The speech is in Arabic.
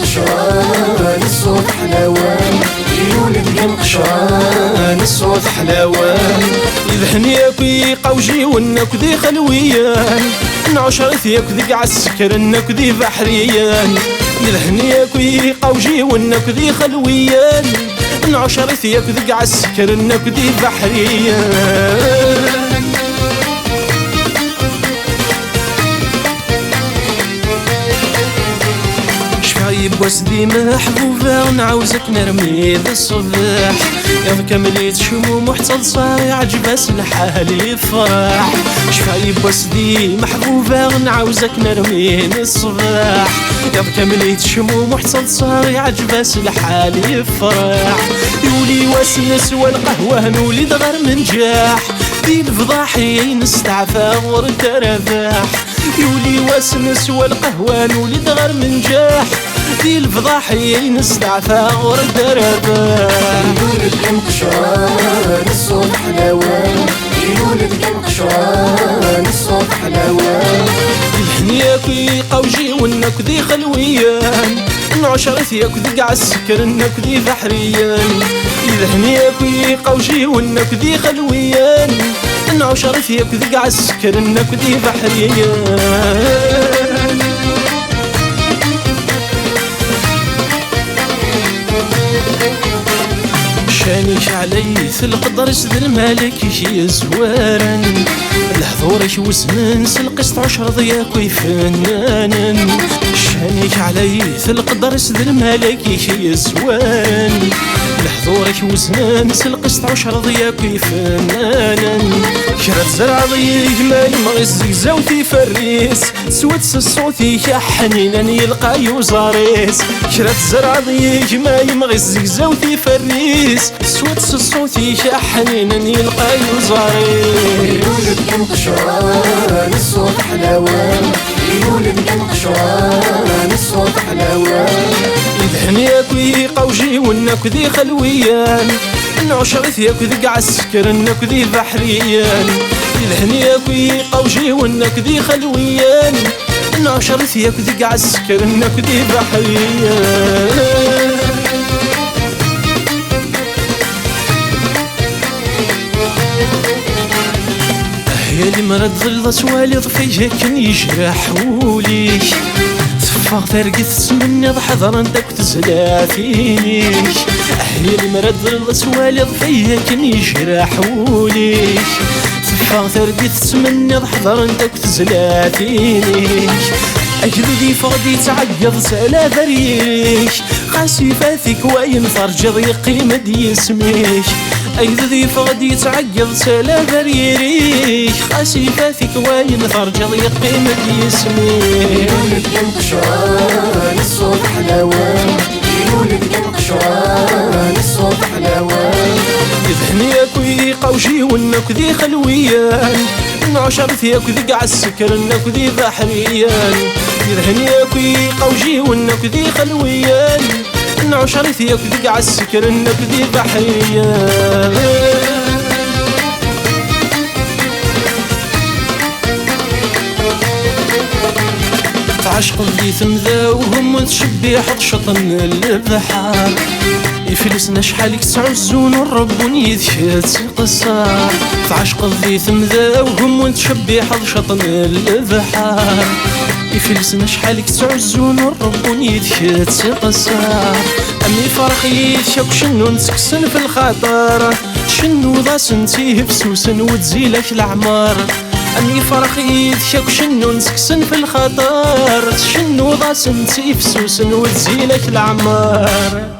قشران الصوت حلاوان، يولد كان قشران الصوت حلاوان. يذهنيك يقوجي ونك ذي خلويان، نعشرت ياك ذي عالسكر انك ذي بحريان. يذهنيك يقوجي ونك ذي خلويان، نعشرت ياك ذي عالسكر انك ذي بحريان. شفايب وسدي محبوبة ونعوزك نرمي ذا الصباح، يا كمليت شموم وحتى صايع عجباس الحال يفرح. شفايب وسدي محبوبة ونعوزك نرمي ذا الصباح، يا كمليت شموم وحتى صايع عجباس الحال يفرح. يولي واسنس والقهوة نولي غير من جاح، ذي الفضاحي نستعفى ورد رباح. يولي واسنس والقهوة نولي غير من جاح، ذي الفضاحي نستعفى ورد رباح. يولد كان قشران الصوت حلاوان، يولد كان قشران الصوت حلاوان. يذهنيك يقوجي ونك ذي خلويان، نعشرت ياك ذي عالسكر انك ذي بحريان. يذهنيك يقوجي ونك ذي خلويان، نعشرت ياك ذي عالسكر انك ذي بحريان. شانيش عليث القدر سد الملك شي زوارا، الحضور وسمن سلقست عشر ضياك ويفنانا. شانيش عليث القدر سد الملك شي زوارا، الحضور وسمن سلقست عشر ضياك ويفنانا. كرات زرع ضيق ما يمغي الزقزاوتي فريس، سوت الصوتي حنينا يلقى يوزاريس. كرات زرع ضيق ما يمغي الزقزاوتي فريس، سوت الصوتي حنينا يلقى يوزاريس. يولد كان قشران الصوت حلاوان، يولد كان قشران الصوت حلاوان. يذهنيك ويقوجي ونك ذي خلويان، نعشرت ياك ذي عالسكر انك ذي بحريان. يذهنيك ويقوجي ونك ذي خلويان، نعشرت ياك ذي عالسكر انك ذي بحريان. يا اللي مرض ظل سوالي ضفيه كان يجرحولي، صفاغ ترقث مني ضحضر انتك تزلا فيني. يا اللي مرض ظل سوالي ضفيه كان يجرحولي، صفاغ ترقث مني ضحضر انتك تزلا فيني. أجددي فغدي تعقض سلا ذريك، قاسي فاثك وين فرجض يقيم دي اسميك. أجددي فغدي تعقض سلا ذريك، قاسي فاثك وين فرجض يقيم دي اسميك. يولد كان قشران الصوت حلاوان، يولد كان قشران الصوت حلاوان. يذهنيك ويقوجي ونك ذي خلويان، نعشرت ياك ذي عالسكر انك ذي بحريان. يذهنيك ويقوجي ونك ذي خلويان، نعشرت ياك ذي عالسكر انك ذي بحريان. تعشق ذي ثمذا وهم تشبي حظ شطن البحر، يفلسنا شحالك تعزون الرب ونيذكت قصار. تعشق ذي ثمذا وهم تشبي حظ شطن البحر، يفلسنا شحالك تعزون الرب ونيذكت قصار. أمي فرخي شاك شنو نسكسن في الخطر، شنو ذا سنتيه بسوسن وتزيلك العمار. أمي فرخي شاك شنو نسكسن في الخطر، شنو ذا سنتيه بسوسن وتزيلك العمار.